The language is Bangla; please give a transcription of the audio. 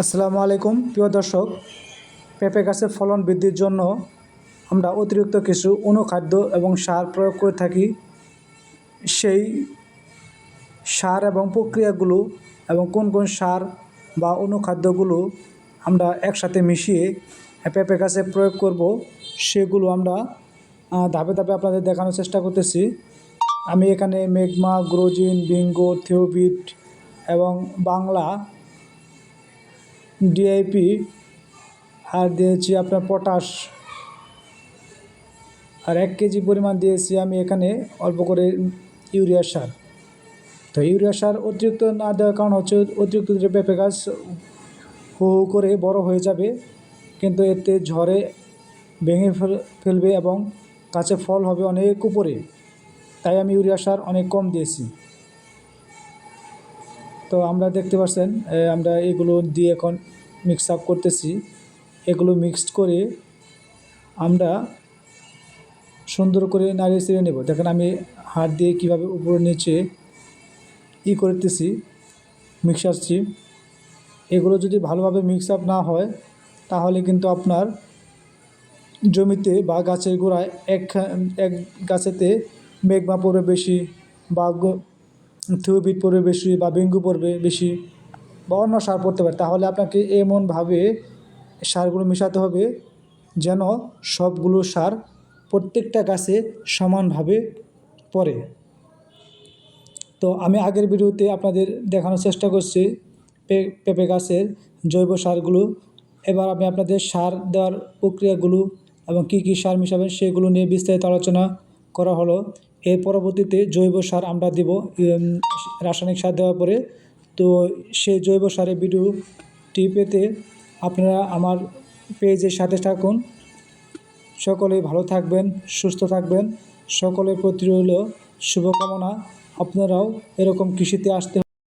আসসালামু আলাইকুম প্রিয় দর্শক। পেঁপে গাছের ফলন বৃদ্ধির জন্য আমরা অতিরিক্ত কিছু অনুখাদ্য এবং সার প্রয়োগ করে থাকি। সেই সার এবং প্রক্রিয়াগুলো এবং কোন কোন সার বা অনুখাদ্যগুলো আমরা একসাথে মিশিয়ে পেঁপে গাছে প্রয়োগ করব, সেগুলো আমরা ধাপে ধাপে আপনাদের দেখানোর চেষ্টা করতেছি। আমি এখানে মেগমা, গ্রোজিন, বিঙ্গো, থিওবিট এবং বাংলা ডিআইপি আর দিয়েছি আপনার পটাশ, আর 1 কেজি পরিমাণ দিয়েছি আমি এখানে অল্প করে ইউরিয়া সার। তো ইউরিয়া সার অতিরিক্ত না দেওয়ার কারণ হচ্ছে অতিরিক্ত দিলে পেঁপে গাছ হু হু করে বড় হয়ে যাবে, কিন্তু এতে ঝড়ে ভেঙে ফেলবে এবং গাছে ফল হবে অনেক উপরে। তাই আমি ইউরিয়া সার অনেক কম দিয়েছি। তো আমরা দেখতে পাচ্ছেন আমরা এগুলো দিয়ে এখন মিক্স আপ করতেছি। এগুলো মিক্সড করে আমরা সুন্দর করে নাড়িয়ে চেড়ে নেব। দেখেন আমি হাত দিয়ে কীভাবে উপরে নিচে করতেছি, মিক্সারছি। এগুলো যদি ভালোভাবে মিক্স আপ না হয় তাহলে কিন্তু আপনার জমিতে বা গাছের গোড়ায় এক গাছেতে মেঘমা পড়বে বেশি, বা থিওবিট পড়বে বেশি, বা বিঙ্গু পড়বে বেশি, বা অন্য সার পড়তে পারে। তাহলে আপনাকে এমনভাবে সারগুলো মেশাতে হবে যেন সবগুলো সার প্রত্যেকটা গাছে সমানভাবে পড়ে। তো আমি আগের ভিডিওতে আপনাদের দেখানোর চেষ্টা করছি পেঁপে গাছের জৈব সারগুলো। এবার আমি আপনাদের সার দেওয়ার প্রক্রিয়াগুলো এবং কী কী সার মেশাবেন সেগুলো নিয়ে বিস্তারিত আলোচনা করা হলো। এর পরবর্তীতে জৈব সার আমরা দেব রাসায়নিক সার দেওয়ার পরে। তো সেই জৈব সারের ভিডিওটি পেতে আপনারা আমার পেজের সাথে থাকুন। সকলেই ভালো থাকবেন, সুস্থ থাকবেন। সকলের প্রতি রইল শুভকামনা। আপনারাও এরকম কৃষিতে আসতে